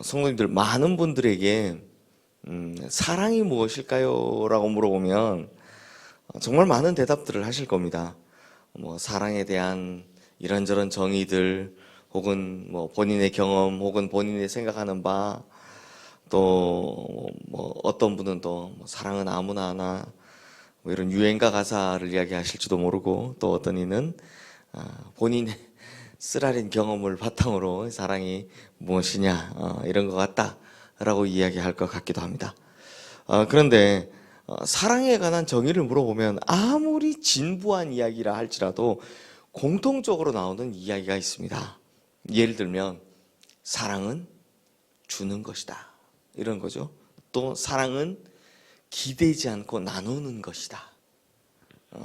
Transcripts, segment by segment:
성도님들, 많은 분들에게 사랑이 무엇일까요? 라고 물어보면 정말 많은 대답들을 하실 겁니다. 사랑에 대한 이런저런 정의들, 혹은 본인의 경험, 혹은 본인이 생각하는 바, 또 어떤 분은 또 사랑은 아무나 하나, 이런 유행가 가사를 이야기하실지도 모르고, 또 어떤 이는 본인의 쓰라린 경험을 바탕으로 사랑이 무엇이냐, 이런 것 같다라고 이야기할 것 같기도 합니다. 그런데 사랑에 관한 정의를 물어보면 아무리 진부한 이야기라 할지라도 공통적으로 나오는 이야기가 있습니다. 예를 들면 사랑은 주는 것이다, 이런 거죠. 또 사랑은 기대지 않고 나누는 것이다.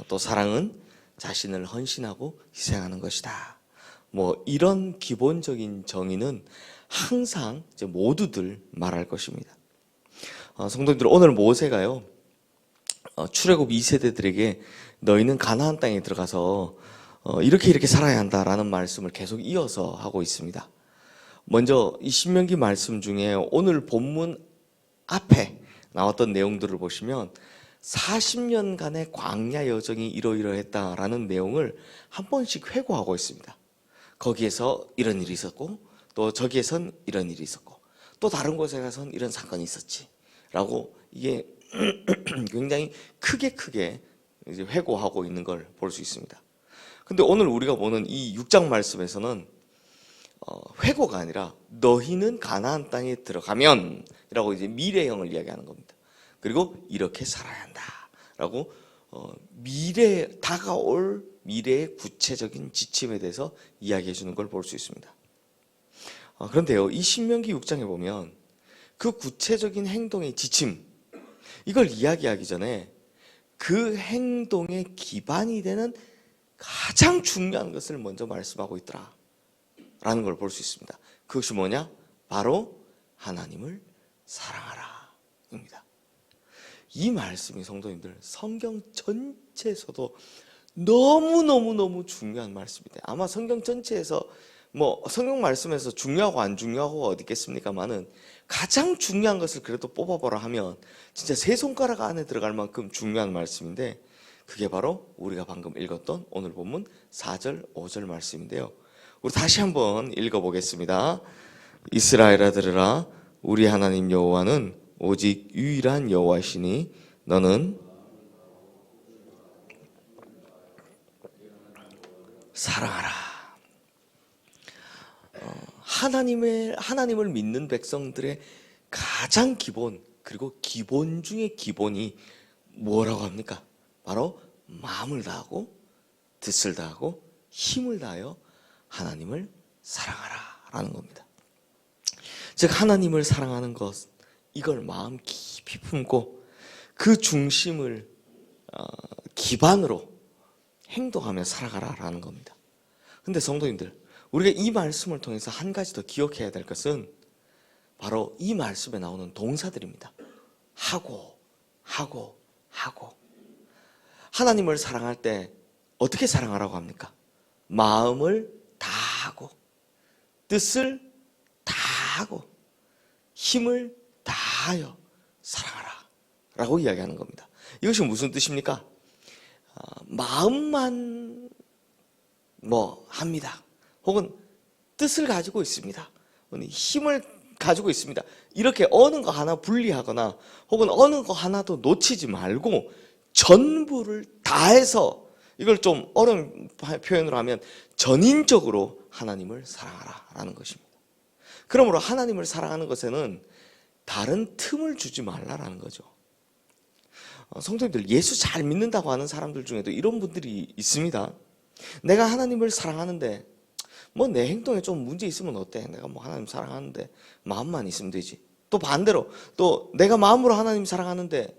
또 사랑은 자신을 헌신하고 희생하는 것이다. 이런 기본적인 정의는 항상 이제 모두들 말할 것입니다. 성도님들, 오늘 모세가요, 출애굽 2세대들에게 너희는 가나안 땅에 들어가서 이렇게 살아야 한다라는 말씀을 계속 이어서 하고 있습니다. 먼저 이 신명기 말씀 중에 오늘 본문 앞에 나왔던 내용들을 보시면 40년간의 광야 여정이 이러이러했다라는 내용을 한 번씩 회고하고 있습니다. 거기에서 이런 일이 있었고, 또 저기에선 이런 일이 있었고, 또 다른 곳에 가선 이런 사건이 있었지 라고, 이게 굉장히 크게 이제 회고하고 있는 걸 볼 수 있습니다. 근데 오늘 우리가 보는 이 6장 말씀에서는 회고가 아니라 너희는 가나안 땅에 들어가면 이라고 이제 미래형을 이야기하는 겁니다. 그리고 이렇게 살아야 한다 라고 다가올 미래의 구체적인 지침에 대해서 이야기해 주는 걸 볼 수 있습니다. 그런데요, 이 신명기 6장에 보면 그 구체적인 행동의 지침, 이걸 이야기하기 전에 그 행동의 기반이 되는 가장 중요한 것을 먼저 말씀하고 있더라 라는 걸 볼 수 있습니다. 그것이 뭐냐? 바로 하나님을 사랑하라 입니다. 이 말씀이 성도님들, 성경 전체에서도 너무 중요한 말씀입니다. 아마 성경 전체에서 성경 말씀에서 중요하고 안 중요하고가 어디 있겠습니까만은 가장 중요한 것을 그래도 뽑아보라 하면 진짜 세 손가락 안에 들어갈 만큼 중요한 말씀인데, 그게 바로 우리가 방금 읽었던 오늘 본문 4절 5절 말씀인데요. 우리 다시 한번 읽어보겠습니다. 이스라엘아 들으라, 우리 하나님 여호와는 오직 유일한 여호와시니 너는 사랑하라. 하나님을 믿는 백성들의 가장 기본, 그리고 기본 중에 기본이 뭐라고 합니까? 바로 마음을 다하고 뜻을 다하고 힘을 다하여 하나님을 사랑하라 라는 겁니다. 즉 하나님을 사랑하는 것, 이걸 마음 깊이 품고 그 중심을 기반으로 행동하며 살아가라 라는 겁니다. 근데 성도님들, 우리가 이 말씀을 통해서 한 가지 더 기억해야 될 것은 바로 이 말씀에 나오는 동사들입니다. 하고. 하나님을 사랑할 때 어떻게 사랑하라고 합니까? 마음을 다하고, 뜻을 다하고, 힘을 다하여 사랑하라 라고 이야기하는 겁니다. 이것이 무슨 뜻입니까? 마음만 합니다, 혹은 뜻을 가지고 있습니다, 힘을 가지고 있습니다, 이렇게 어느 거 하나 분리하거나 혹은 어느 거 하나도 놓치지 말고 전부를 다해서, 이걸 좀 어려운 표현으로 하면 전인적으로 하나님을 사랑하라 라는 것입니다. 그러므로 하나님을 사랑하는 것에는 다른 틈을 주지 말라라는 거죠. 성도님들, 예수 잘 믿는다고 하는 사람들 중에도 이런 분들이 있습니다. 내가 하나님을 사랑하는데 내 행동에 좀 문제 있으면 어때? 내가 하나님 사랑하는데 마음만 있으면 되지. 또 반대로, 또 내가 마음으로 하나님 사랑하는데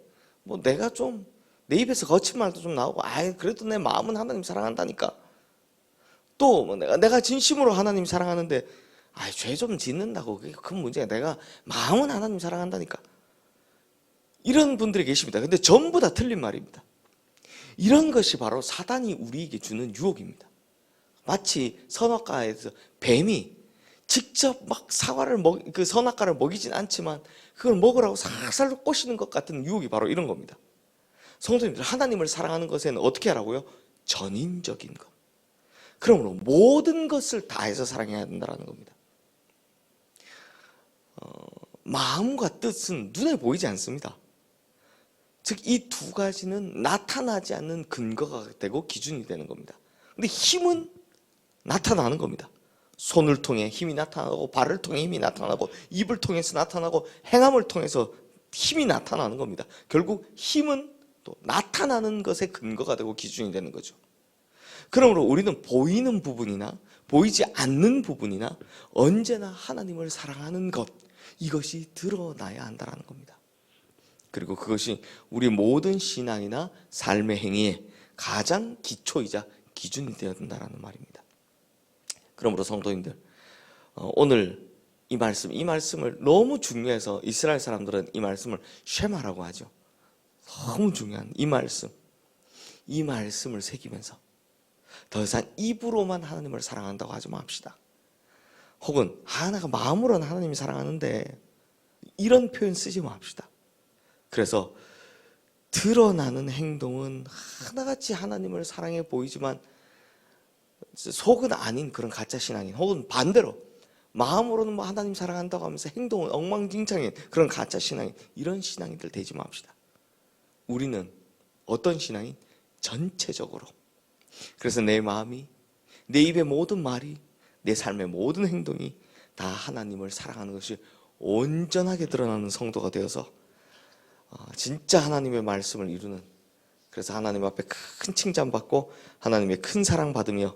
내가 좀 내 입에서 거친 말도 좀 나오고, 그래도 내 마음은 하나님 사랑한다니까. 또 내가 진심으로 하나님 사랑하는데 죄 좀 짓는다고, 그게 큰 문제야. 내가 마음은 하나님 사랑한다니까. 이런 분들이 계십니다. 근데 전부 다 틀린 말입니다. 이런 것이 바로 사단이 우리에게 주는 유혹입니다. 마치 선악과에서 뱀이 직접 막 사과를 그 선악과를 먹이진 않지만 그걸 먹으라고 살살 꼬시는 것 같은 유혹이 바로 이런 겁니다. 성도님들, 하나님을 사랑하는 것에는 어떻게 하라고요? 전인적인 것. 그러므로 모든 것을 다해서 사랑해야 된다는 겁니다. 마음과 뜻은 눈에 보이지 않습니다. 즉 이 두 가지는 나타나지 않는 근거가 되고 기준이 되는 겁니다. 근데 힘은 나타나는 겁니다. 손을 통해 힘이 나타나고, 발을 통해 힘이 나타나고, 입을 통해서 나타나고, 행함을 통해서 힘이 나타나는 겁니다. 결국 힘은 또 나타나는 것의 근거가 되고 기준이 되는 거죠. 그러므로 우리는 보이는 부분이나 보이지 않는 부분이나 언제나 하나님을 사랑하는 것, 이것이 드러나야 한다는 겁니다. 그리고 그것이 우리 모든 신앙이나 삶의 행위의 가장 기초이자 기준이 되어야 된다는 말입니다. 그러므로 성도님들, 오늘 이 말씀을 너무 중요해서 이스라엘 사람들은 이 말씀을 쉐마라고 하죠. 너무 중요한 이 말씀을 새기면서 더 이상 입으로만 하나님을 사랑한다고 하지 맙시다. 혹은 내가 마음으로는 하나님을 사랑하는데, 이런 표현 쓰지 맙시다. 그래서 드러나는 행동은 하나같이 하나님을 사랑해 보이지만 속은 아닌 그런 가짜 신앙인, 혹은 반대로 마음으로는 하나님 사랑한다고 하면서 행동은 엉망진창인 그런 가짜 신앙인, 이런 신앙인들 되지 맙시다. 우리는 어떤 신앙인? 전체적으로. 그래서 내 마음이, 내 입의 모든 말이, 내 삶의 모든 행동이 다 하나님을 사랑하는 것이 온전하게 드러나는 성도가 되어서 진짜 하나님의 말씀을 이루는, 그래서 하나님 앞에 큰 칭찬받고 하나님의 큰 사랑받으며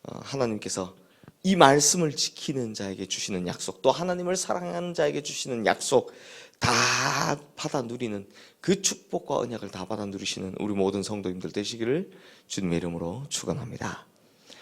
하나님께서 이 말씀을 지키는 자에게 주시는 약속, 또 하나님을 사랑하는 자에게 주시는 약속 다 받아 누리는 그 축복과 언약을 다 받아 누리시는 우리 모든 성도님들 되시기를 주님의 이름으로 축원합니다.